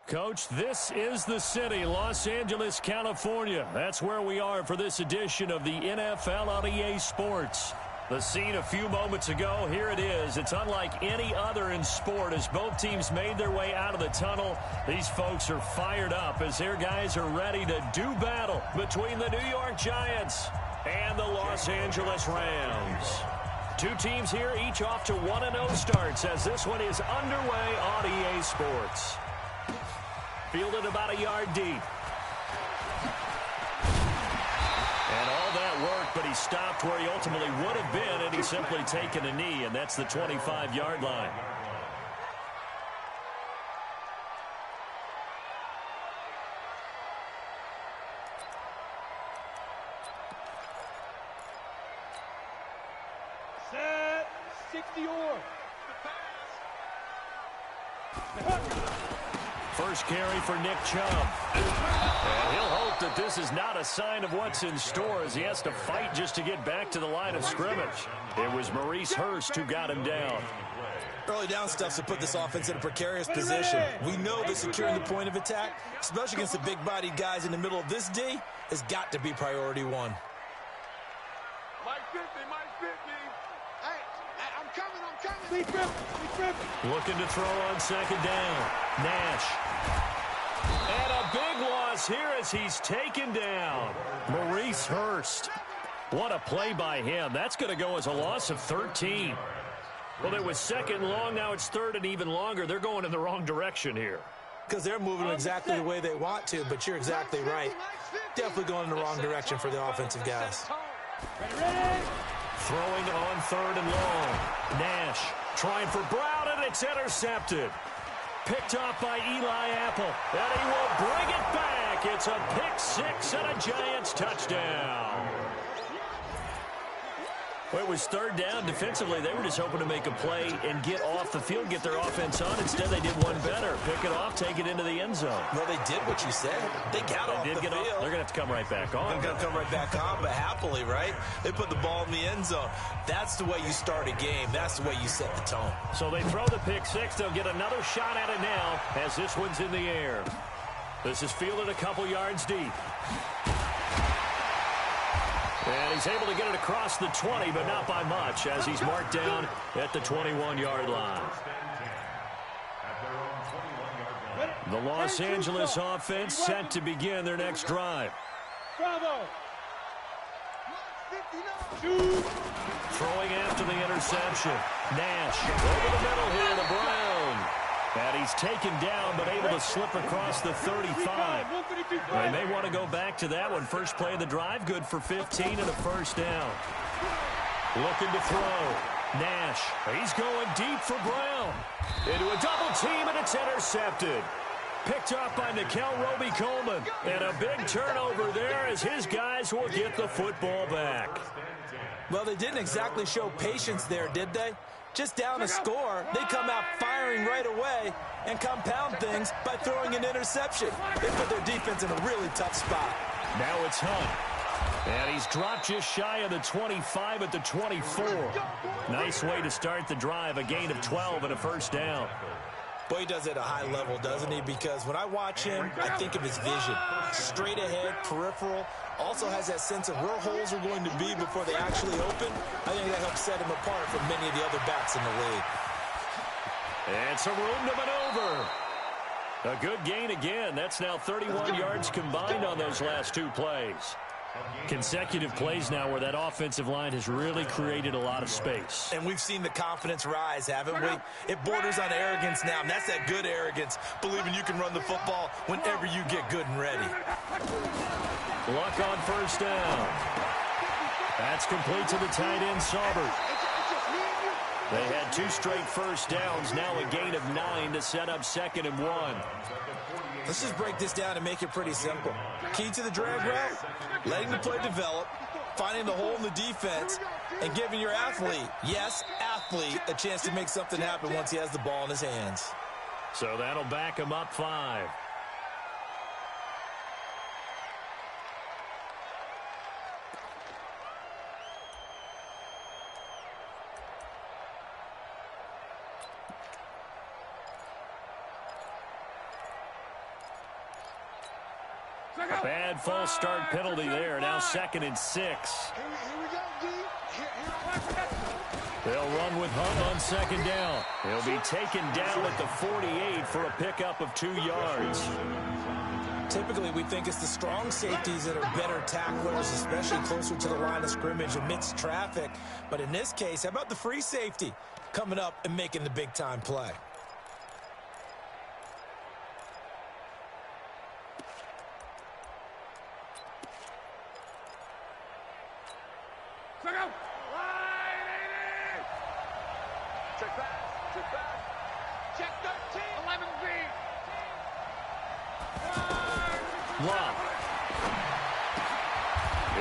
Coach, this is the city, Los Angeles, California. That's where we are for this edition of the NFL on EA Sports. The scene a few moments ago, here it is. It's unlike any other in sport as both teams made their way out of the tunnel. These folks are fired up as their guys are ready to do battle between the New York Giants and the Los Angeles Rams. Two teams here, each off to 1-0 starts as this one is underway on EA Sports. Fielded about a yard deep. And all that work, but he stopped where he ultimately would have been, and he's simply taken a knee, and that's the 25-yard line. Set 60-yard. First carry for Nick Chubb. And he'll hope that this is not a sign of what's in store as he has to fight just to get back to the line of scrimmage. It was Maurice Hurst who got him down. Early down stuff to put this offense in a precarious position. We know that securing the point of attack, especially against the big-bodied guys in the middle of this D, has got to be priority one. Mike 50, Mike 50. Hey, I'm coming. Looking to throw on second down. Nash. And a big loss here as he's taken down. Maurice Hurst. What a play by him. That's going to go as a loss of 13. Well, it was second long. Now it's third and even longer. They're going in the wrong direction here. Because they're moving exactly the way they want to, but you're exactly right. Definitely going in the wrong direction for the offensive guys. Throwing on third and long. Nash trying for Brown, and it's intercepted. Picked off by Eli Apple, and he will bring it back. It's a pick six and a Giants touchdown. Well, it was third down. Defensively, they were just hoping to make a play and get off the field, get their offense on. Instead, they did one better. Pick it off, take it into the end zone. Well, they did what you said. They got off the field. They're going to have to come right back on. They're going to come right back on, but happily, right? They put the ball in the end zone. That's the way you start a game. That's the way you set the tone. So they throw the pick six. They'll get another shot at it now as this one's in the air. This is fielded a couple yards deep. And he's able to get it across the 20, but not by much, as he's marked down at the 21-yard line. The Los Angeles offense set to begin their next drive. Throwing after the interception. Nash over the middle here to Brown. And he's taken down, but able to slip across the 35. They may want to go back to that one. First play of the drive, good for 15 and a first down. Looking to throw. Nash, he's going deep for Brown. Into a double team, and it's intercepted. Picked off by Nikel Roby-Coleman. And a big turnover there as his guys will get the football back. Well, they didn't exactly show patience there, did they? Just down a score, they come out firing right away and compound things by throwing an interception. They put their defense in a really tough spot. Now it's Hunt. And he's dropped just shy of the 25 at the 24. Nice way to start the drive, a gain of 12 and a first down. Boy, he does it at a high level, doesn't he? Because when I watch him, I think of his vision. Straight ahead, peripheral. Also has that sense of where holes are going to be before they actually open. I think that helps set him apart from many of the other backs in the league. And some room to maneuver. A good gain again. That's now 31 yards combined on those last two plays. Consecutive plays now where that offensive line has really created a lot of space. And we've seen the confidence rise, haven't we? It borders on arrogance now, and that's that good arrogance, believing you can run the football whenever you get good and ready. Luck on first down. That's complete to the tight end, Saubert. They had two straight first downs, now a gain of 9 to set up 2nd and 1. Let's just break this down and make it pretty simple. Key to the drag route, letting the play develop, finding the hole in the defense, and giving your athlete, yes, athlete, a chance to make something happen once he has the ball in his hands. So that'll back him up 5. A bad false start penalty there. Now 2nd and 6. Here we go, D. They'll run with Hunt on 2nd down. He'll be taken down at the 48 for a pickup of 2 yards. Typically, we think it's the strong safeties that are better tacklers, especially closer to the line of scrimmage amidst traffic. But in this case, how about the free safety coming up and making the big-time play? Check back. Check 13. 11B. Lock.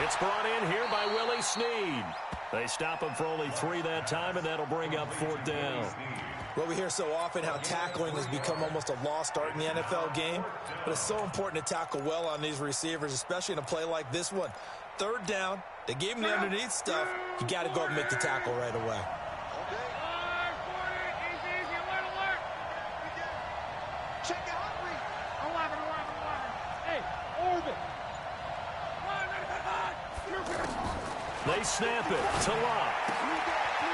It's brought in here by Willie Snead. They stop him for only 3 that time, and that'll bring up 4th down. Well, we hear so often how tackling has become almost a lost art in the NFL game, but it's so important to tackle well on these receivers, especially in a play like this one. 3rd down, they gave him the underneath stuff. You got to go and make the tackle right away. Check it out. 11. Hey, Orbit. They snap it to Locke.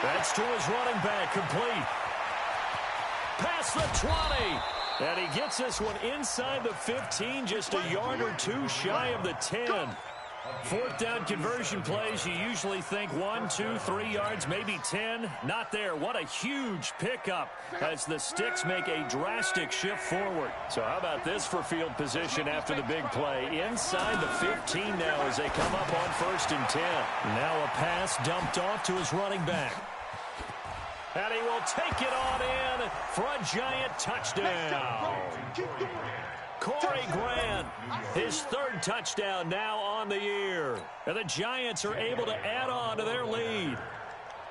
That's to his running back, complete. Past the 20. And he gets this one inside the 15, just a yard or 2 shy of the 10. 4th down conversion plays, you usually think 1, 2, 3 yards, maybe 10. Not there. What a huge pickup as the Sticks make a drastic shift forward. So how about this for field position after the big play? Inside the 15 now as they come up on 1st and 10. Now a pass dumped off to his running back. And he will take it on in for a giant touchdown. Corey Grant, his 3rd touchdown now on the year. And the Giants are able to add on to their lead.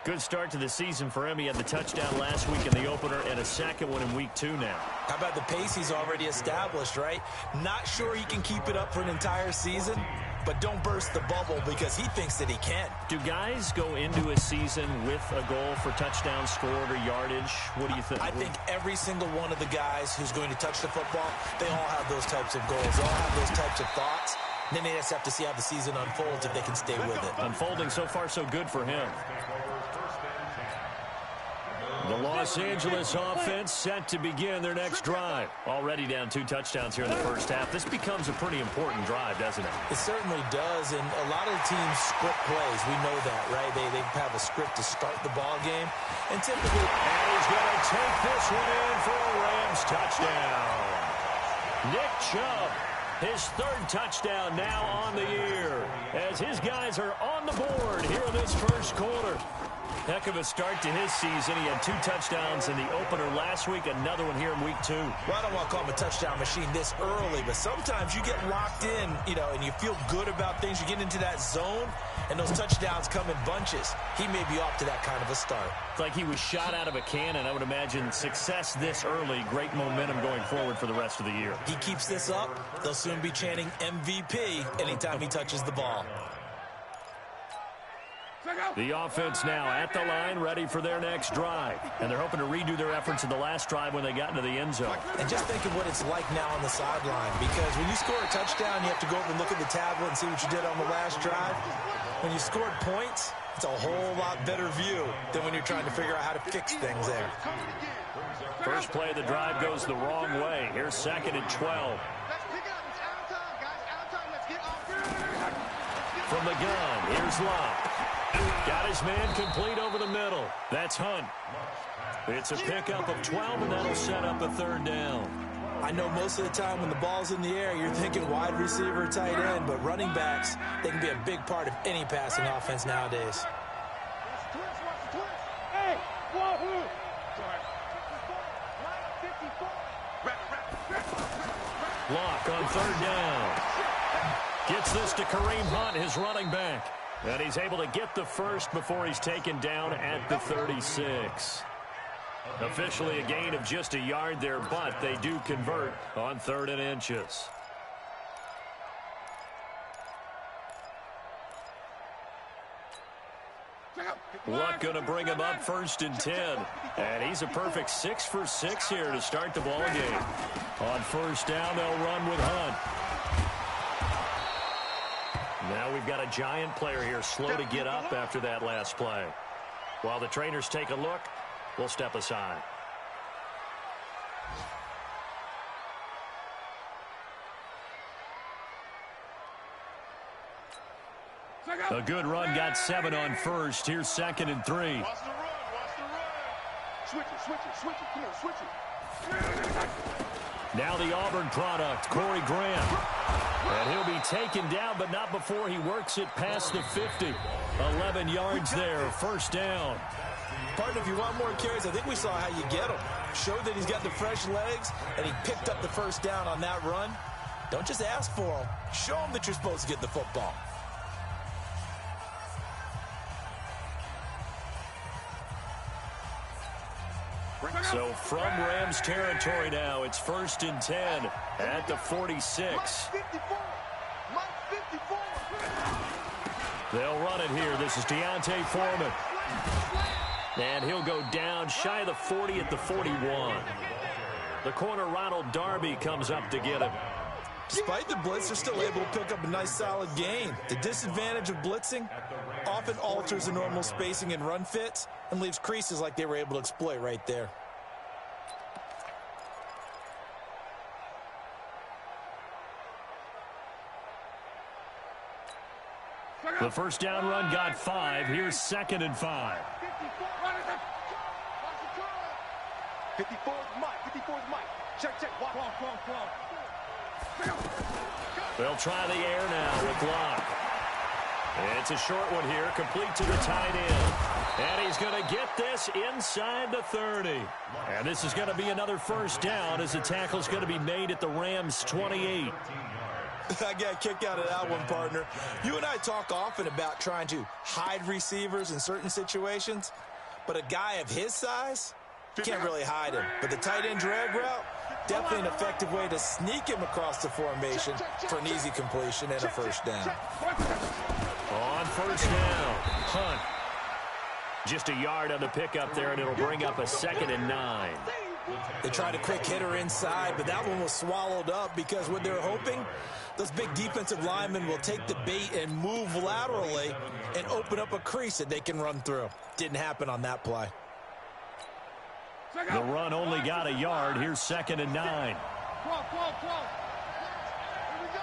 Good start to the season for him. He had the touchdown last week in the opener and a 2nd one in week 2 now. How about the pace he's already established, right? Not sure he can keep it up for an entire season, but don't burst the bubble because he thinks that he can. Do guys go into a season with a goal for touchdowns scored or yardage? What do you think? I think every single one of the guys who's going to touch the football, they all have those types of goals. They all have those types of thoughts. And then they just have to see how the season unfolds if they can stay with it. Unfolding so far so good for him. The Los Angeles offense set to begin their next drive. Already down 2 touchdowns here in the first half. This becomes a pretty important drive, doesn't it? It certainly does, and a lot of the teams script plays. We know that, right? They have a script to start the ball game, and typically... And he's going to take this one in for a Rams touchdown. Nick Chubb, his 3rd touchdown now on the year, as his guys are on the board here in this first quarter. Heck of a start to his season. He had 2 touchdowns in the opener last week, another one here in week 2. Well, I don't want to call him a touchdown machine this early, but sometimes you get locked in, and you feel good about things. You get into that zone, and those touchdowns come in bunches. He may be off to that kind of a start. It's like he was shot out of a cannon. I would imagine success this early, great momentum going forward for the rest of the year. He keeps this up, they'll soon be chanting MVP anytime he touches the ball. The offense now at the line, ready for their next drive. And they're hoping to redo their efforts in the last drive when they got into the end zone. And just think of what it's like now on the sideline, because when you score a touchdown, you have to go over and look at the tablet and see what you did on the last drive. When you scored points, it's a whole lot better view than when you're trying to figure out how to fix things there. First play of the drive goes the wrong way. Here's 2nd and 12. From the gun, here's Locke. Got his man complete over the middle. That's Hunt. It's a pickup of 12, and that'll set up a 3rd down. I know most of the time when the ball's in the air, you're thinking wide receiver, tight end, but running backs, they can be a big part of any passing offense nowadays. Hey, wahoo! Locke on 3rd down. Gets this to Kareem Hunt, his running back. And he's able to get the first before he's taken down at the 36. Officially a gain of just a yard there, but they do convert on 3rd and inches. Luck going to bring him up 1st and 10. And he's a perfect 6 for 6 here to start the ball game. On 1st down, they'll run with Hunt. Now we've got a giant player here slow to get up after that last play. While the trainers take a look, we'll step aside. A good run, got 7 on first. Here's 2nd and 3. Watch the run, watch the run. Switch it, come on, switch it. Now the Auburn product, Corey Graham. And he'll be taken down, but not before he works it past the 50. 11 yards there, first down. Partner, if you want more carries, I think we saw how you get them. Showed that he's got the fresh legs, and he picked up the first down on that run. Don't just ask for them. Show them that you're supposed to get the football. So from Rams territory now, it's 1st and 10 at the 46. They'll run it here. This is Deontay Foreman. And he'll go down shy of the 40 at the 41. The corner, Ronald Darby, comes up to get him. Despite the blitz, they're still able to pick up a nice solid gain. The disadvantage of blitzing often alters the normal spacing and run fits and leaves creases like they were able to exploit right there. The first down run got 5. Here's 2nd and 5. 54 is Mike. Check. Walk. They'll try the air now with Locke. It's a short one here, complete to the tight end. And he's going to get this inside the 30. And this is going to be another first down as the tackle's going to be made at the Rams' 28. I got a kick out of that one, partner. You and I talk often about trying to hide receivers in certain situations, but a guy of his size can't really hide him. But the tight end drag route, definitely an effective way to sneak him across the formation for an easy completion and a first down. On first down, Hunt. Just a yard on the pickup there, and it'll bring up a 2nd and 9. They tried a quick hitter inside, but that one was swallowed up because what they're hoping, those big defensive linemen will take the bait and move laterally and open up a crease that they can run through. Didn't happen on that play. The run only got a yard. Here's 2nd and 9. Close. Here we go.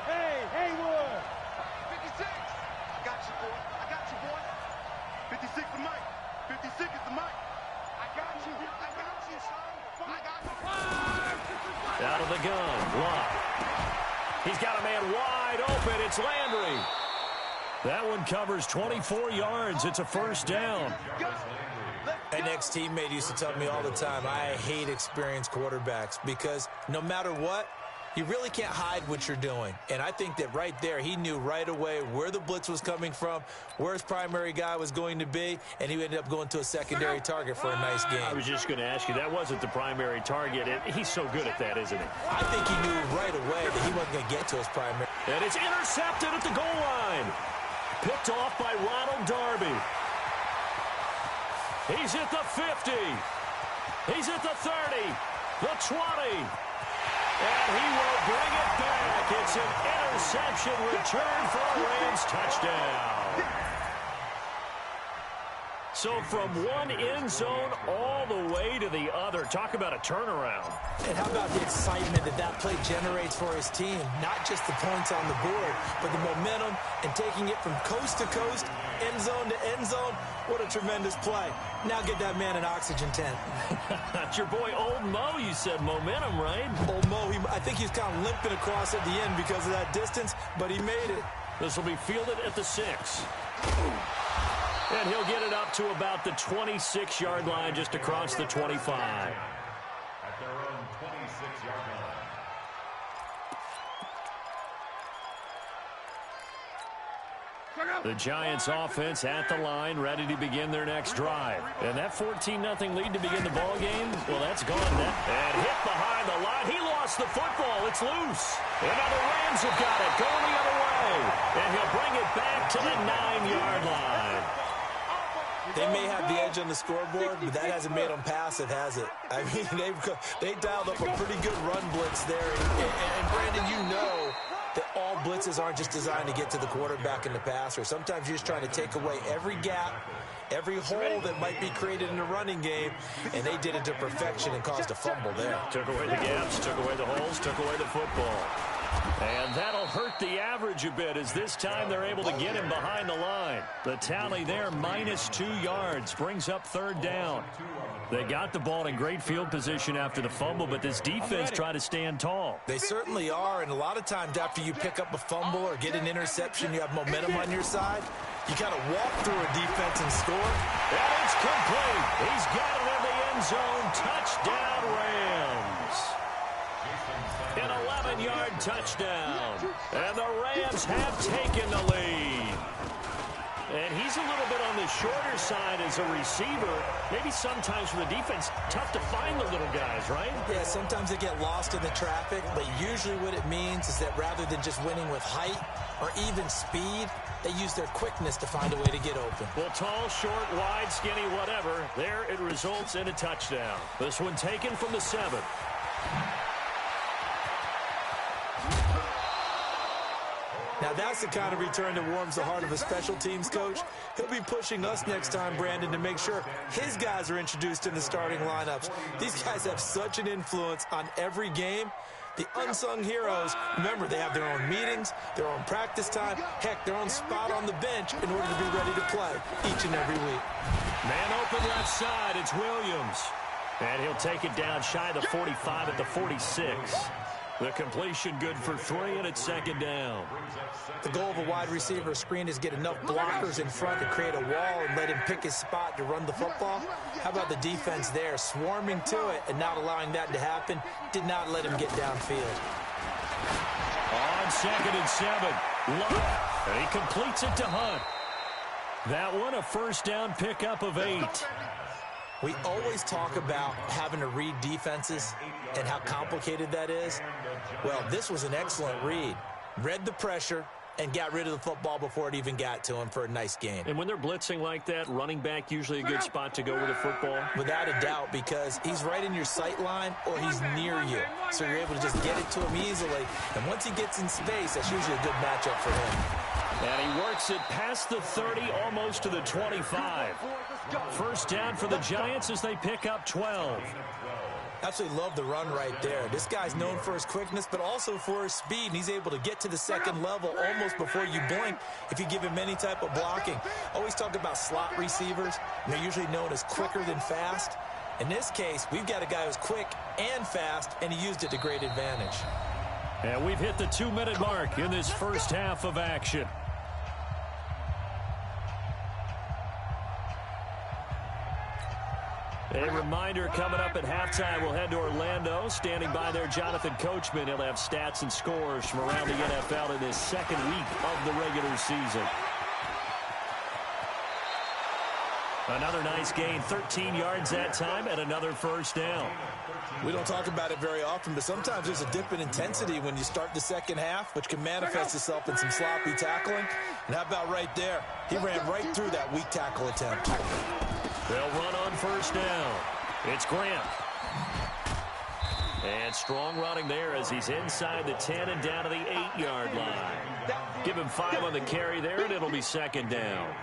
Hey, Haywood. 56. I got you, boy. 56 is Mike. 56 is the Mike. I got you, son. Out of the gun, Locke. He's got a man wide open. It's Landry. That one covers 24 yards. It's a first down. An ex-teammate used to tell me all the time, I hate experienced quarterbacks because no matter what, you really can't hide what you're doing. And I think that right there, he knew right away where the blitz was coming from, where his primary guy was going to be, and he ended up going to a secondary target for a nice game. I was just going to ask you, that wasn't the primary target. He's so good at that, isn't he? I think he knew right away that he wasn't going to get to his primary. And it's intercepted at the goal line. Picked off by Ronald Darby. He's at the 50. He's at the 30. The 20. And he will bring it back. It's an interception return for a Rams touchdown. So from one end zone all the way to the other. Talk about a turnaround. And how about the excitement that play generates for his team? Not just the points on the board, but the momentum and taking it from coast to coast, end zone to end zone. What a tremendous play. Now get that man an oxygen tent. That's your boy Old Mo, you said. Momentum, right? Old Mo, I think he's kind of limping across at the end because of that distance, but he made it. This will be fielded at the 6. And he'll get it up to about the 26-yard line, just across the 25. At their own 26-yard line. The Giants offense at the line, ready to begin their next drive. And that 14-0 lead to begin the ball game, well, that's gone now. And hit behind the line. He lost the football. It's loose. And now the Rams have got it, going the other way. And he'll bring it back to the 9-yard line. They may have the edge on the scoreboard, but that hasn't made them passive, has it? I mean, they dialed up a pretty good run blitz there. And Brandon, you know that all blitzes aren't just designed to get to the quarterback and the passer. Sometimes you're just trying to take away every gap, every hole that might be created in the running game, and they did it to perfection and caused a fumble there. Took away the gaps, took away the holes, took away the football. And that'll hurt the average a bit as this time they're able to get him behind the line. The tally there, -2 yards, brings up 3rd down. They got the ball in great field position after the fumble, but this defense tried to stand tall. They certainly are, and a lot of times after you pick up a fumble or get an interception, you have momentum on your side. You kind of walk through a defense and score. And it's complete. He's got it in the end zone. Touchdown, Rams. An 11-yard touchdown. And the Rams have taken the lead. And he's a little bit on the shorter side as a receiver. Maybe sometimes for the defense, tough to find the little guys, right? Yeah, sometimes they get lost in the traffic, but usually what it means is that rather than just winning with height or even speed, they use their quickness to find a way to get open. Well, tall, short, wide, skinny, whatever, there it results in a touchdown. This one taken from the 7. Now, that's the kind of return that warms the heart of a special teams coach. He'll be pushing us next time, Brandon, to make sure his guys are introduced in the starting lineups. These guys have such an influence on every game. The unsung heroes, remember, they have their own meetings, their own practice time, heck, their own spot on the bench in order to be ready to play each and every week. Man open left side, it's Williams. And he'll take it down shy of the 45 at the 46. The completion good for 3, and it's 2nd down. The goal of a wide receiver screen is get enough blockers in front to create a wall and let him pick his spot to run the football. How about the defense there, swarming to it and not allowing that to happen? Did not let him get downfield. On 2nd and 7, Luck, and he completes it to Hunt. That one a 1st down pickup of 8. We always talk about having to read defenses and how complicated that is. Well, this was an excellent read. Read the pressure and got rid of the football before it even got to him for a nice gain. And when they're blitzing like that, running back usually a good spot to go with the football? Without a doubt, because he's right in your sight line or he's near you. So you're able to just get it to him easily. And once he gets in space, that's usually a good matchup for him. And he works it past the 30, almost to the 25. 1st down for the Giants as they pick up 12. Absolutely love the run right there. This guy's known for his quickness, but also for his speed. And he's able to get to the 2nd level almost before you blink if you give him any type of blocking. Always talk about slot receivers, and they're usually known as quicker than fast. In this case, we've got a guy who's quick and fast, and he used it to great advantage. And we've hit the 2-minute mark in this first half of action. A reminder coming up at halftime, we'll head to Orlando. Standing by there, Jonathan Coachman. He'll have stats and scores from around the NFL in this 2nd week of the regular season. Another nice gain, 13 yards that time, and another 1st down. We don't talk about it very often, but sometimes there's a dip in intensity when you start the 2nd half, which can manifest itself in some sloppy tackling. And how about right there? He ran right through that weak tackle attempt. They'll run on 1st down. It's Grant. And strong running there as he's inside the 10 and down to the 8-yard line. Give him 5 on the carry there, and it'll be 2nd down.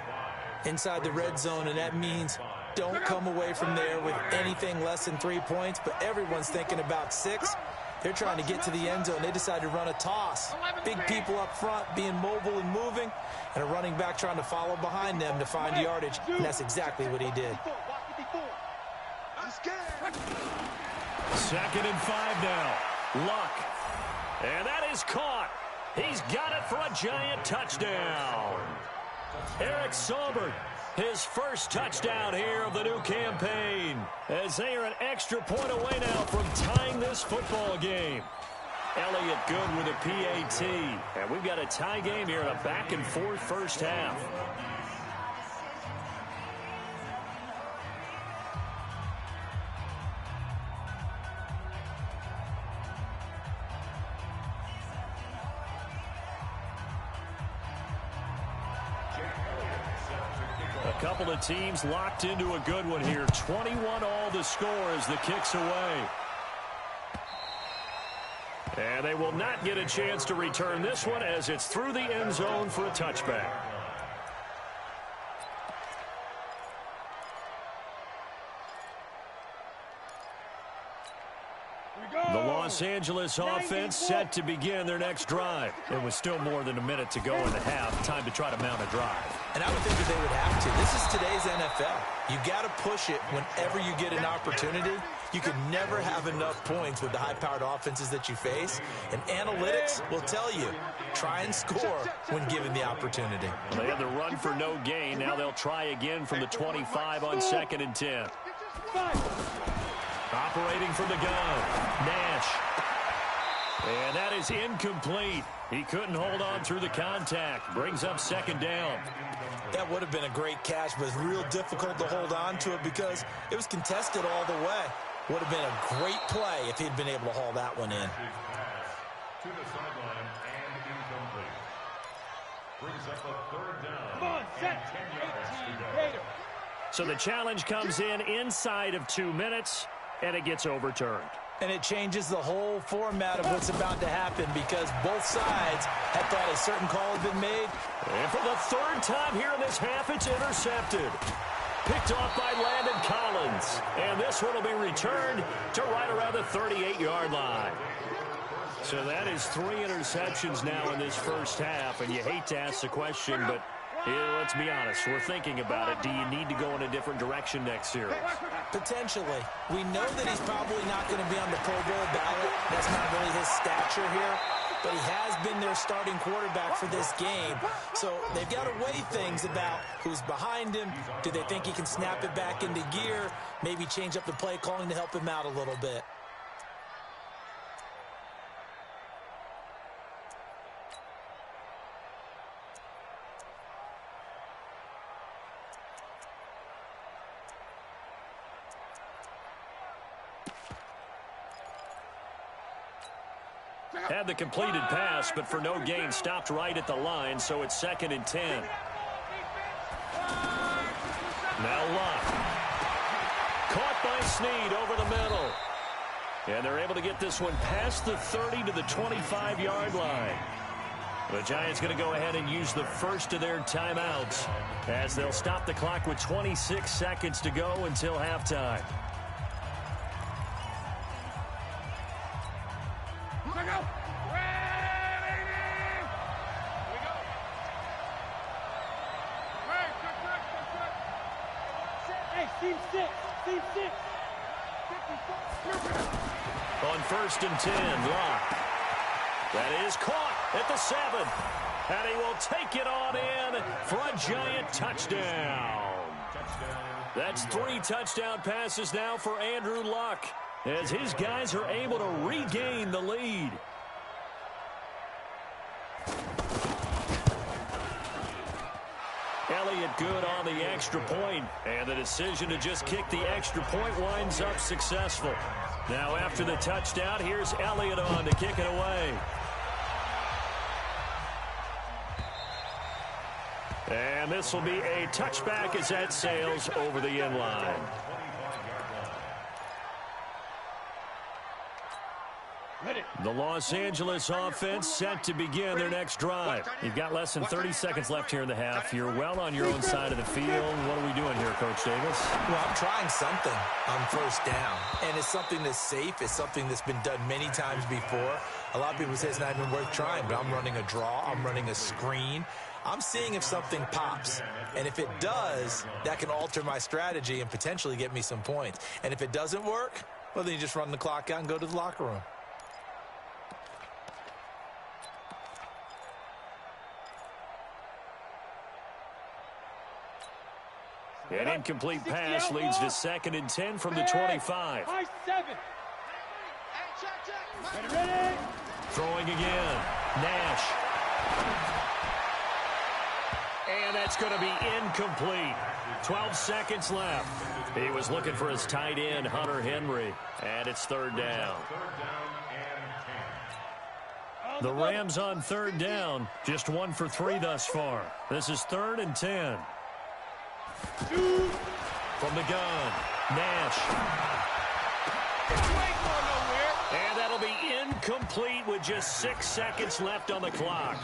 Inside the red zone, and that means don't come away from there with anything less than 3 points, but everyone's thinking about 6. They're trying to get to the end zone. They decide to run a toss. Big people up front being mobile and moving, and a running back trying to follow behind them to find yardage, and that's exactly what he did. 2nd and 5 now. Luck. And that is caught. He's got it for a giant touchdown. Eric Saubert, his first touchdown here of the new campaign, as they are an extra point away now from tying this football game. Elliott good with a PAT, and we've got a tie game here in a back-and-forth first half. A couple of teams locked into a good one here. 21 all the score as the kick's away. And they will not get a chance to return this one as it's through the end zone for a touchback. The Los Angeles offense set to begin their next drive. It was still more than a minute to go in the half. Time to try to mount a drive. And I would think that they would have to. This is today's NFL. You got to push it whenever you get an opportunity. You can never have enough points with the high-powered offenses that you face. And analytics will tell you, try and score when given the opportunity. Well, they had the run for no gain. Now they'll try again from the 25 on 2nd and 10. Operating from the gun, Nash. And that is incomplete. He couldn't hold on through the contact. Brings up 2nd down. That would have been a great catch, but it's real difficult to hold on to it because it was contested all the way. Would have been a great play if he'd been able to haul that one in. To the sideline and incomplete. Brings up a 3rd down. Come on, set. 18 Gator. So the challenge comes in inside of 2 minutes, and it gets overturned. And it changes the whole format of what's about to happen because both sides had thought a certain call had been made. And for the 3rd time here in this half, it's intercepted. Picked off by Landon Collins. And this one will be returned to right around the 38-yard line. So that is 3 interceptions now in this first half. And you hate to ask the question, but let's be honest. We're thinking about it. Do you need to go in a different direction next series? Potentially. We know that he's probably not going to be on the Pro Bowl ballot. That's not really his stature here. But he has been their starting quarterback for this game. So they've got to weigh things about who's behind him. Do they think he can snap it back into gear? Maybe change up the play calling to help him out a little bit. Had the completed pass, but for no gain, stopped right at the line, so it's 2nd and 10. Now Luck. Caught by Snead over the middle. And they're able to get this one past the 30 to the 25-yard line. The Giants going to go ahead and use the first of their timeouts as they'll stop the clock with 26 seconds to go until halftime. On 1st and 10, Locke. That is caught at the 7. And he will take it on in for a Giant touchdown. That's 3 touchdown passes now for Andrew Luck as his guys are able to regain the lead. Elliott good on the extra point, and the decision to just kick the extra point winds up successful. Now after the touchdown, here's Elliott on to kick it away. And this will be a touchback as that sails over the end line. The Los Angeles offense set to begin their next drive. You've got less than 30 seconds left here in the half. You're well on your own side of the field. What are we doing here, Coach Davis? Well, I'm trying something on 1st down. And it's something that's safe. It's something that's been done many times before. A lot of people say it's not even worth trying, but I'm running a draw. I'm running a screen. I'm seeing if something pops. And if it does, that can alter my strategy and potentially get me some points. And if it doesn't work, well, then you just run the clock out and go to the locker room. An incomplete pass leads to 2nd and 10 from the 25. Ready. Throwing again. Nash. And that's going to be incomplete. 12 seconds left. He was looking for his tight end, Hunter Henry. And it's 3rd down. The Rams on 3rd down. Just 1 for 3 thus far. This is 3rd and 10. From the gun, Nash. You ain't going nowhere. And that that'll be incomplete with just 6 seconds left on the clock.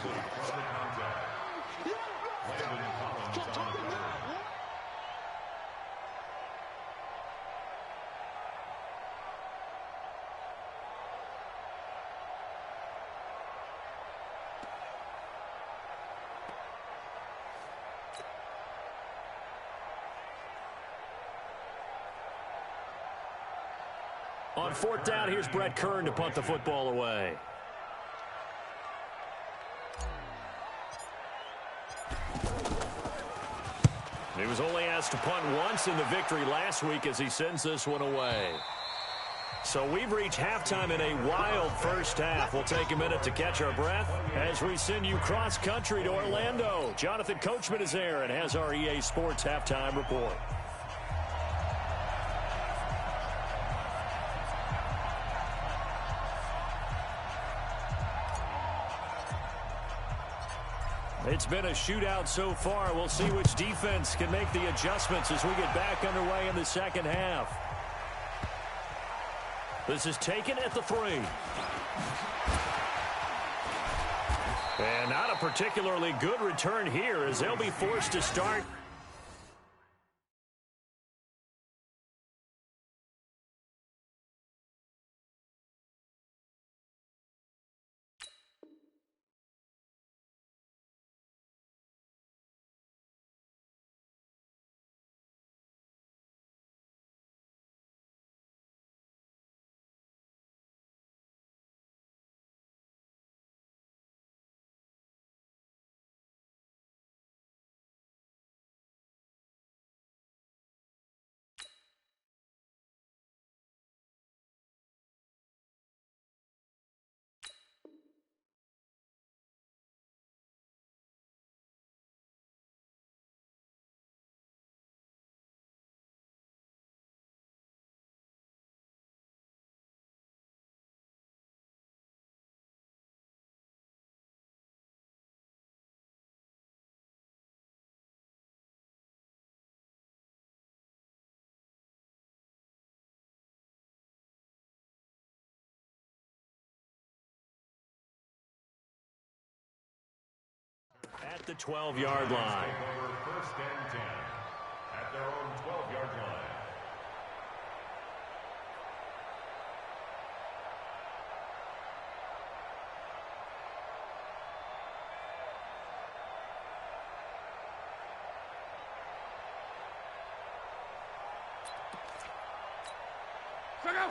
On 4th down, here's Brett Kern to punt the football away. He was only asked to punt once in the victory last week as he sends this one away. So we've reached halftime in a wild first half. We'll take a minute to catch our breath as we send you cross-country to Orlando. Jonathan Coachman is there and has our EA Sports halftime report. It's been a shootout so far. We'll see which defense can make the adjustments as we get back underway in the second half. This is taken at the 3. And not a particularly good return here as they'll be forced to start. At the 12-yard line. First and 10 at their own 12-yard line.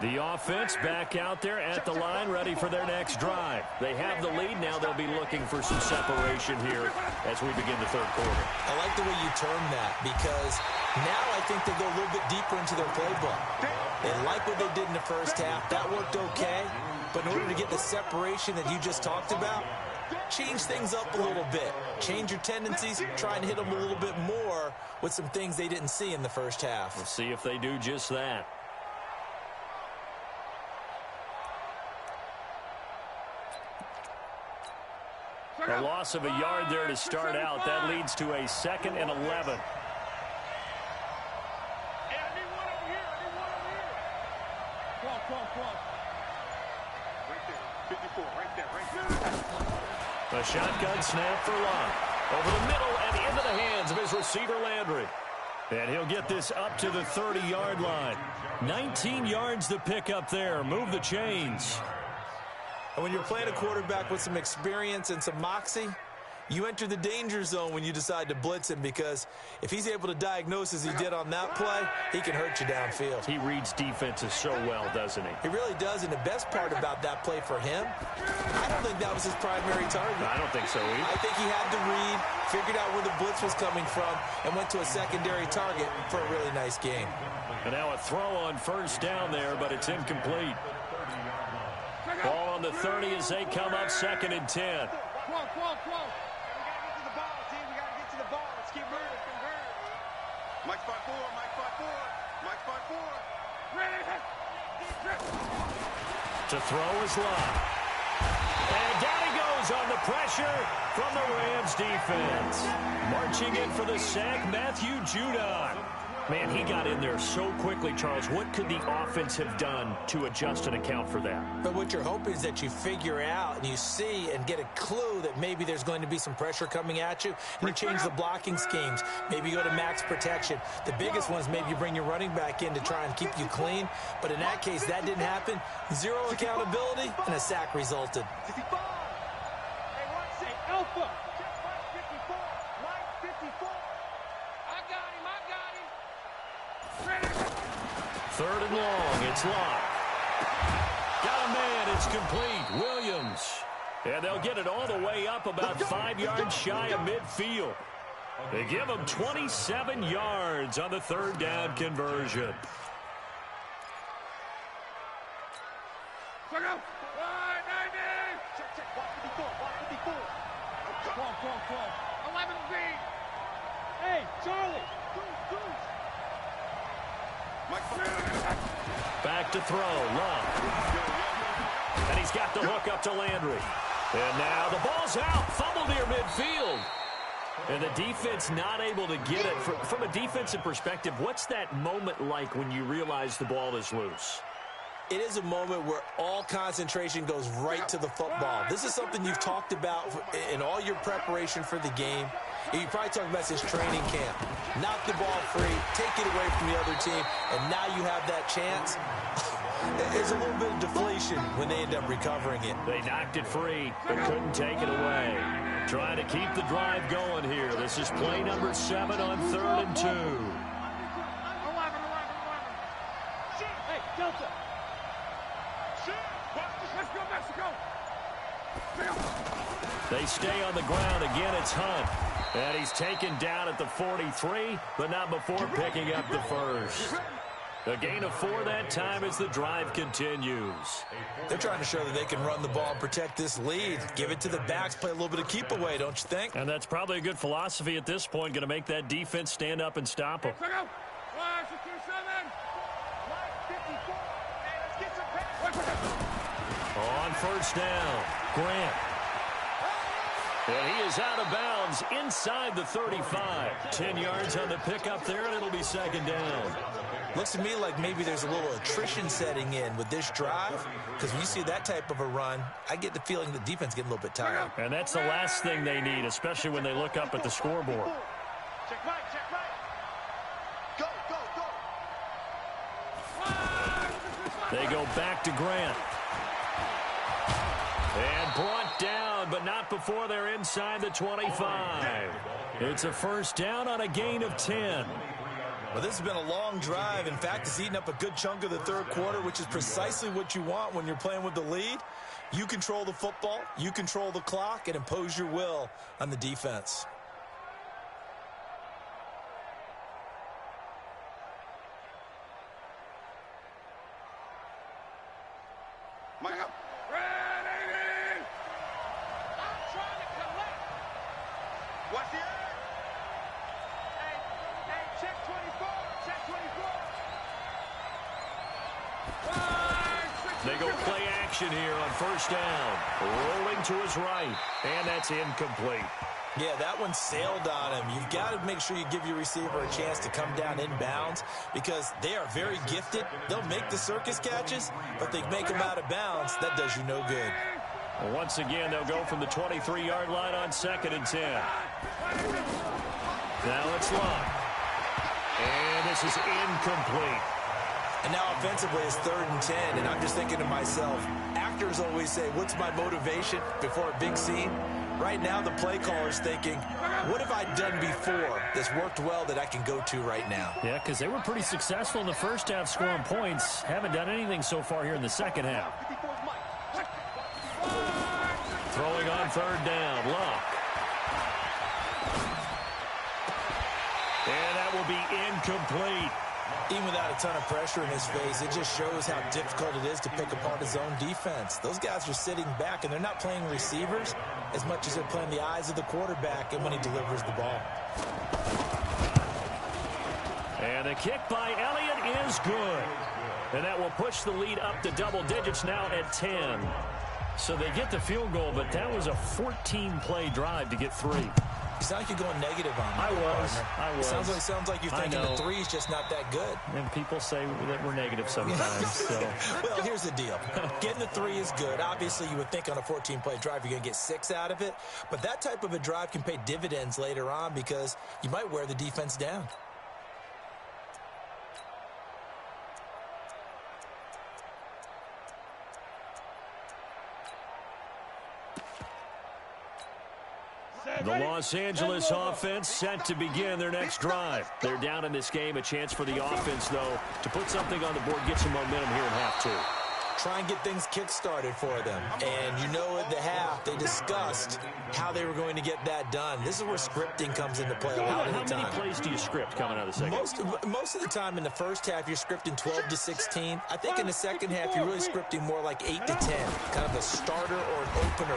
The offense back out there at the line, ready for their next drive. They have the lead. Now they'll be looking for some separation here as we begin the third quarter. I like the way you term that because now I think they go a little bit deeper into their playbook. They like what they did in the first half. That worked okay. But in order to get the separation that you just talked about, change things up a little bit. Change your tendencies. Try and hit them a little bit more with some things they didn't see in the first half. We'll see if they do just that. A loss of a yard there to start out. That leads to a 2nd and 11. Hey, I need one over here. I need one over here. Come on. Right there. 54. Right there. A shotgun snap for Lott. Over the middle and into the hands of his receiver, Landry. And he'll get this up to the 30-yard line. 19 yards to pick up there. Move the chains. And when you're playing a quarterback with some experience and some moxie, you enter the danger zone when you decide to blitz him because if he's able to diagnose as he did on that play, he can hurt you downfield. He reads defenses so well, doesn't he? He really does, and the best part about that play for him, I don't think that was his primary target. I don't think so either. I think he had to read, figured out where the blitz was coming from, and went to a secondary target for a really nice game. And now a throw on first down there, but it's incomplete. Ball on the 30 as they come up 2nd and 10. Come on. We got to get to the ball, team. We got to get to the ball. Let's keep moving. Mike 5-4. To throw is Lott. And down he goes on the pressure from the Rams defense. Marching in for the sack, Matthew Judon. Man, he got in there so quickly, Charles. What could the offense have done to adjust and account for that? But what you're hoping is that you figure out and you see and get a clue that maybe there's going to be some pressure coming at you, and you change the blocking schemes. Maybe you go to max protection. The biggest one is maybe you bring your running back in to try and keep you clean. But in that case, that didn't happen. Zero accountability, and a sack resulted. Hey, Alpha. Third and long, it's Locke. Got a man, it's complete. Williams. And they'll get it all the way up about 5 yards shy of midfield. They give him 27 yards on the third down conversion. Check out. 90. Check. 154. Come on. 11 feet. Hey, Charlie. Back to throw, Love. And he's got the hook up to Landry. And now the ball's out, fumbled near midfield. And the defense not able to get it. From a defensive perspective, what's that moment like when you realize the ball is loose? It is a moment where all concentration goes right to the football. This is something you've talked about in all your preparation for the game. You probably talked about since training camp. Knock the ball free, take it away from the other team, and now you have that chance. There's a little bit of deflation when they end up recovering it. They knocked it free, but couldn't take it away. Trying to keep the drive going here. This is play number 7 on 3rd and 2. 11. Hey, Delta. Let's go, Mexico. They stay on the ground. Again, it's Hunt. And he's taken down at the 43, but not before picking up the first. A gain of 4 that time as the drive continues. They're trying to show that they can run the ball and protect this lead. Give it to the backs, play a little bit of keep away, don't you think? And that's probably a good philosophy at this point, going to make that defense stand up and stop them. Check out. 1-2-7. 54. On first down, Grant. And he is out of bounds inside the 35. 10 yards on the pickup there, and it'll be second down. Looks to me like maybe there's a little attrition setting in with this drive, because when you see that type of a run, I get the feeling the defense getting a little bit tired. And that's the last thing they need, especially when they look up at the scoreboard. Check right. Go. They go back to Grant. And brought down, but not before they're inside the 25. It's a first down on a gain of 10. Well, this has been a long drive. In fact, it's eaten up a good chunk of the third quarter, which is precisely what you want when you're playing with the lead. You control the football, you control the clock, and impose your will on the defense. Mike up. What's the Hey, check 24. They go play action here on first down. Rolling to his right, and that's incomplete. Yeah, that one sailed on him. You've got to make sure you give your receiver a chance to come down inbounds because they are very gifted. They'll make the circus catches, but they make them out of bounds. That does you no good. Well, once again, they'll go from the 23-yard line on 2nd and 10. Now it's Locke. And this is incomplete. And now offensively it's 3rd and 10, and I'm just thinking to myself, actors always say, what's my motivation before a big scene? Right now the play caller's thinking, what have I done before that's worked well that I can go to right now? Yeah, because they were pretty successful in the first half scoring points. Haven't done anything so far here in the second half. Throwing on 3rd down, Locke. And that will be incomplete. Even without a ton of pressure in his face, it just shows how difficult it is to pick apart his own defense. Those guys are sitting back, and they're not playing receivers as much as they're playing the eyes of the quarterback and when he delivers the ball. And the kick by Elliott is good. And that will push the lead up to double digits now at 10. So they get the field goal, but that was a 14-play drive to get 3. You sound like you're going negative on me. I was. Sounds like you're thinking the three's just not that good. And people say that we're negative sometimes. So. Well, here's the deal. Getting the three is good. Obviously, you would think on a 14-play drive you're going to get 6 out of it. But that type of a drive can pay dividends later on because you might wear the defense down. The Los Angeles offense set to begin their next drive. They're down in this game. A chance for the offense, though, to put something on the board, get some momentum here in half two. Try and get things kick-started for them. And you know at the half, they discussed how they were going to get that done. This is where scripting comes into play a lot of the time. How many plays do you script coming out of the second? Most of the time in the first half, you're scripting 12 to 16. I think in the second half, you're really scripting more like 8 to 10. Kind of a starter or an opener,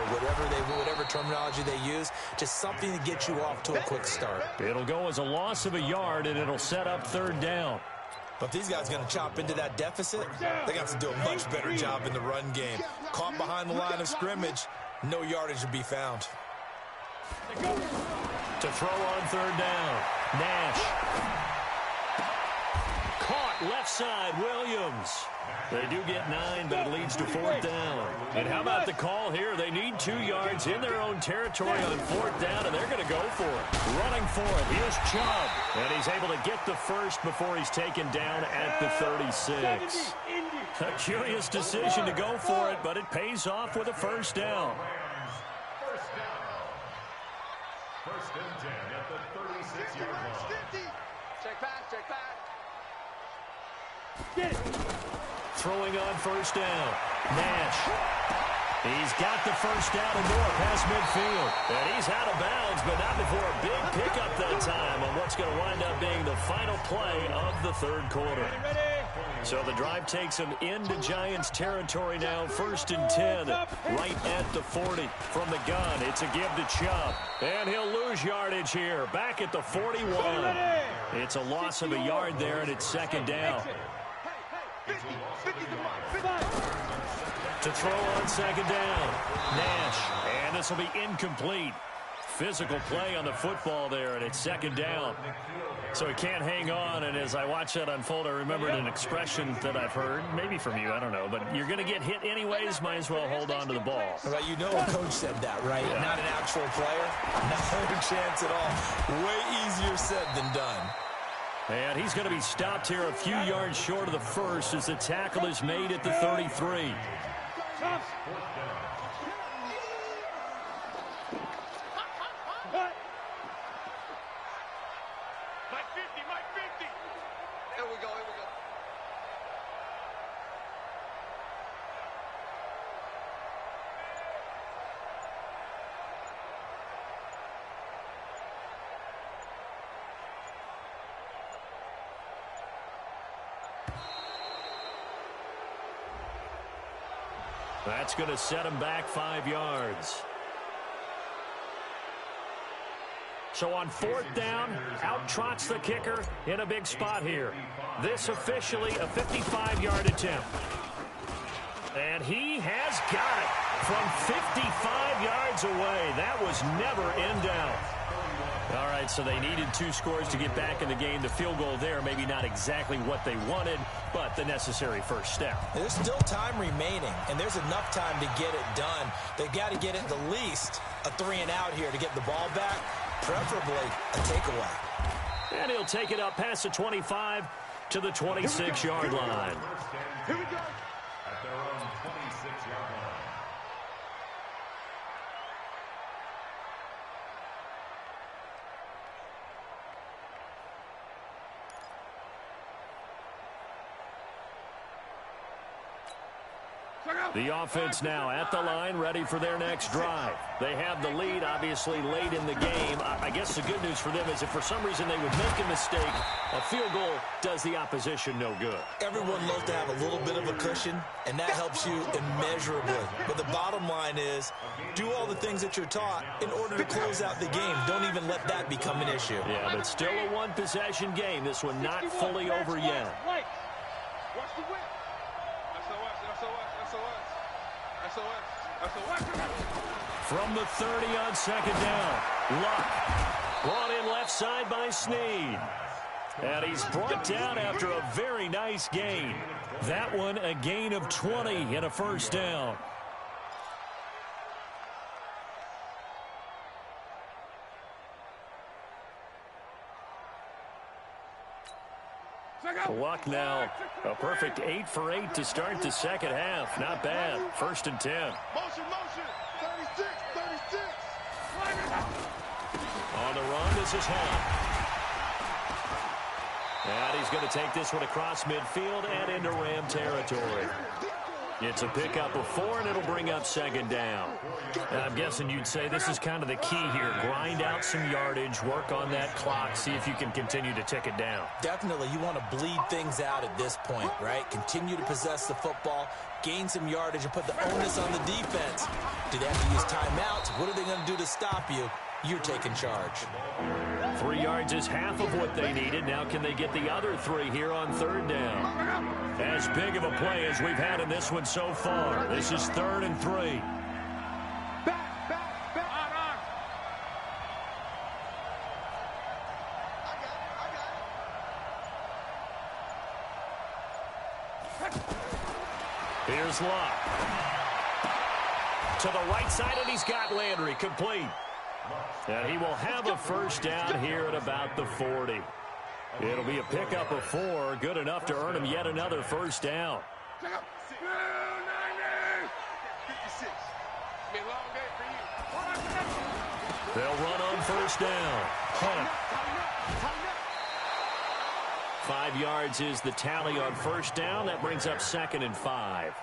whatever terminology they use. Just something to get you off to a quick start. It'll go as a loss of a yard, and it'll set up third down. But if these guys are going to chop into that deficit, they got to do a much better job in the run game. Caught behind the line of scrimmage, no yardage will be found. To throw on third down, Nash. Caught left side, Williams. They do get 9, but it leads to fourth down. And how about the call here? They need 2 yards in their own territory on fourth down, and they're going to go for it. Running for it, here's Chubb. And he's able to get the first before he's taken down at the 36. A curious decision to go for it, but it pays off with a first down. First and 10 at the 36-yard line. Check back. Throwing on first down, Nash. He's got the first down and more past midfield. And he's out of bounds, but not before a big pickup that time on what's going to wind up being the final play of the third quarter. So the drive takes him into Giants territory now, first and 10, right at the 40 from the gun. It's a give to Chubb, and he'll lose yardage here, back at the 41. It's a loss of a yard there, and it's second down. To throw on second down, Nash, and this will be incomplete. Physical play on the football there, and it's second down. So he can't hang on, and as I watch that unfold, I remembered an expression that I've heard, maybe from you, I don't know, but you're going to get hit anyways, might as well hold on to the ball. Well, you know a coach said that, right? Yeah. Not an actual player. No chance at all. Way easier said than done. And he's going to be stopped here a few yards short of the first as the tackle is made at the 33. That's going to set him back 5 yards. So on fourth down, out trots the kicker in a big spot here. This officially a 55-yard attempt. And he has got it from 55 yards away. That was never in doubt. All right, so they needed 2 scores to get back in the game. The field goal there, maybe not exactly what they wanted, but the necessary first step. There's still time remaining, and there's enough time to get it done. They've got to get at the least a 3-and-out here to get the ball back, preferably a takeaway. And he'll take it up past the 25 to the 26-yard line. Here we go. At their own 26-yard line. The offense now at the line, ready for their next drive. They have the lead, obviously, late in the game. I guess the good news for them is if for some reason they would make a mistake, a field goal does the opposition no good. Everyone loves to have a little bit of a cushion, and that helps you immeasurably. But the bottom line is, do all the things that you're taught in order to close out the game. Don't even let that become an issue. Yeah, but still a one-possession game. This one not fully over yet. Watch the whip. SOS. From the 30 on second down, Luck. Brought in left side by Snead. And he's brought down after a very nice gain. That one a gain of 20 and a first down. Luck now. A perfect 8 for 8 to start the second half. Not bad. 1st and 10. Motion, motion. 36, 36. On the run, this is Hunt. And he's going to take this one across midfield and into Ram territory. It's a pickup of 4, and it'll bring up 2nd down. And I'm guessing you'd say this is kind of the key here. Grind out some yardage, work on that clock, see if you can continue to tick it down. Definitely, you want to bleed things out at this point, right? Continue to possess the football, gain some yardage, and put the onus on the defense. Do they have to use timeouts? What are they going to do to stop you? You're taking charge. 3 yards is half of what they needed. Now can they get the other 3 here on 3rd down? As big of a play as we've had in this one so far. This is 3rd and 3. Back, back, back. I got it. Here's Luck. To the right side, and he's got Landry complete. And he will have a first down here at about the 40. It'll be a pickup of 4, good enough to earn him yet another first down. 56. Be a long day for you. They'll run on first down. Hunt. 5 yards is the tally on first down. That brings up 2nd and 5.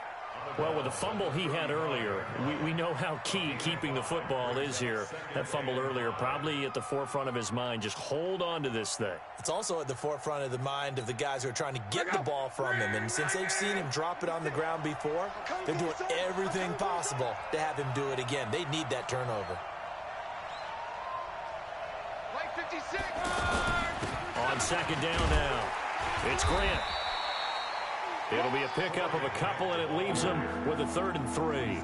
Well, with the fumble he had earlier, we know how key keeping the football is here. That fumble earlier probably at the forefront of his mind. Just hold on to this thing. It's also at the forefront of the mind of the guys who are trying to get the ball from him. And since they've seen him drop it on the ground before, they're doing everything possible to have him do it again. They need that turnover. Like 56. On 2nd down now, it's Grant. It'll be a pickup of a couple, and it leaves them with a 3rd and 3.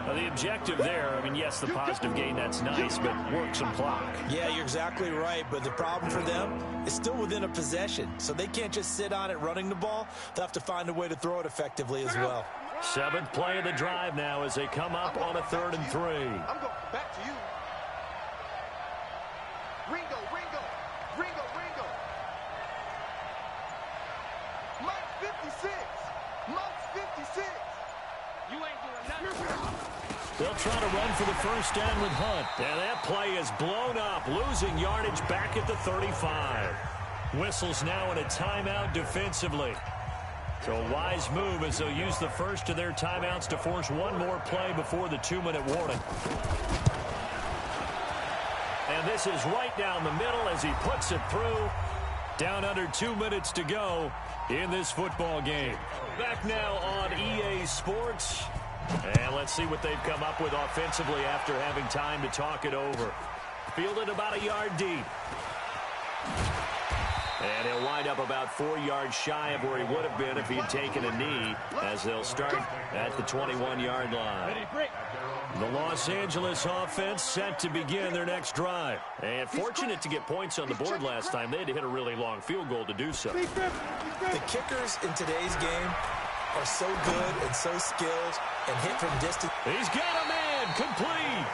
Now, the objective there, I mean, yes, the positive gain, that's nice, but work some clock. Yeah, you're exactly right, but the problem for them is still within a possession, so they can't just sit on it running the ball. They'll have to find a way to throw it effectively as well. 7th play of the drive now as they come up on a 3rd and 3. I'm going back to you. Ringo, Ringo, Ringo, Ringo. Mike 56. Mike 56. You ain't doing nothing. They'll try to run for the first down with Hunt. And that play is blown up, losing yardage back at the 35. Whistles now in a timeout defensively. So a wise move as they'll use the first of their timeouts to force one more play before the 2-minute warning. And this is right down the middle as he puts it through. Down under 2 minutes to go in this football game. Back now on EA Sports. And let's see what they've come up with offensively after having time to talk it over. Fielded about a yard deep. And he'll wind up about 4 yards shy of where he would have been if he'd taken a knee, as they'll start at the 21-yard line. The Los Angeles offense set to begin their next drive. And fortunate to get points on the board last time. They had to hit a really long field goal to do so. The kickers in today's game are so good and so skilled and hit from distance. He's got a man complete.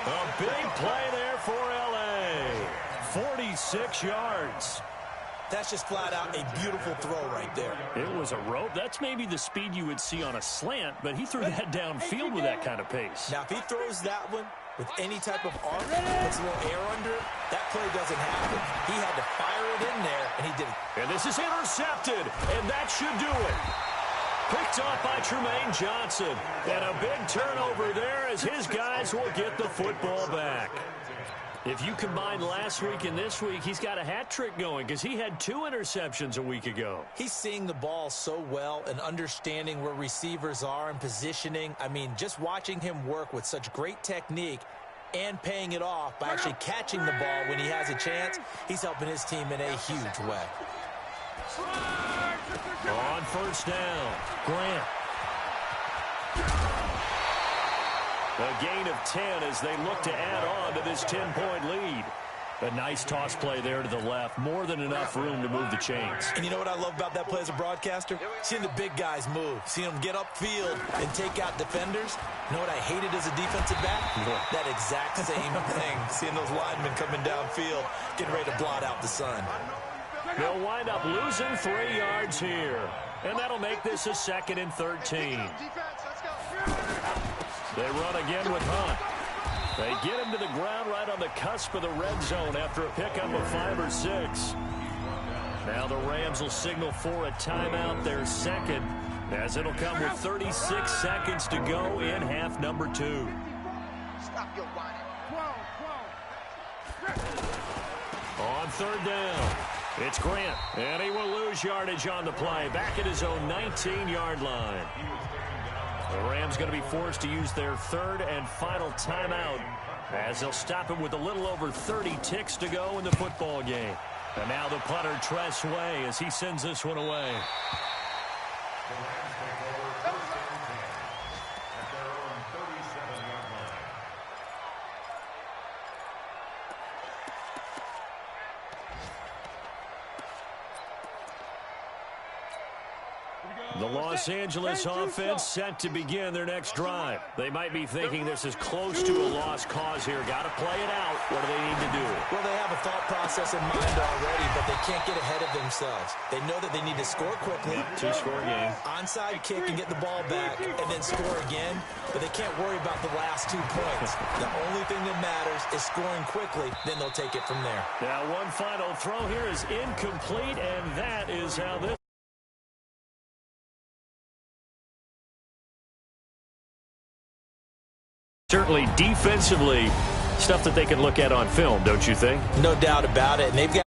A big play there for L.A. 46 yards. That's just flat out a beautiful throw right there. It was a rope. That's maybe the speed you would see on a slant, but he threw that downfield with that kind of pace. Now, if he throws that one with any type of arc, puts a little air under it, that play doesn't happen. He had to fire it in there, and he did it. And this is intercepted, and that should do it. Picked off by Tremaine Johnson. And a big turnover there as his guys will get the football back. If you combine last week and this week, he's got a hat trick going because he had 2 interceptions a week ago. He's seeing the ball so well and understanding where receivers are and positioning. I mean, just watching him work with such great technique and paying it off by actually catching the ball when he has a chance, he's helping his team in a huge way. On first down, Grant. A gain of 10 as they look to add on to this 10-point lead. A nice toss play there to the left. More than enough room to move the chains. And you know what I love about that play as a broadcaster? Seeing the big guys move. Seeing them get upfield and take out defenders. You know what I hated as a defensive back? That exact same thing. Seeing those linemen coming downfield, getting ready to blot out the sun. They'll wind up losing 3 yards here. And that'll make this a 2nd and 13. They run again with Hunt. They get him to the ground right on the cusp of the red zone after a pickup of 5 or 6. Now the Rams will signal for a timeout, their second, as it'll come with 36 seconds to go in half number 2. Stop your whining. On 3rd down, it's Grant, and he will lose yardage on the play, back at his own 19-yard line. The Rams going to be forced to use their 3rd and final timeout as they'll stop him with a little over 30 ticks to go in the football game. And now the punter, Tress Way, as he sends this one away. The Rams take over 1st and 10 at their own 37-yard line. The Los Angeles offense set to begin their next drive. They might be thinking this is close to a lost cause here. Got to play it out. What do they need to do? Well, they have a thought process in mind already, but they can't get ahead of themselves. They know that they need to score quickly. Yep, 2-score game. Onside kick and get the ball back and then score again, but they can't worry about the last 2 points. The only thing that matters is scoring quickly, then they'll take it from there. Now one final throw here is incomplete, and that is how this... Certainly defensively, stuff that they can look at on film, don't you think? No doubt about it, and they've got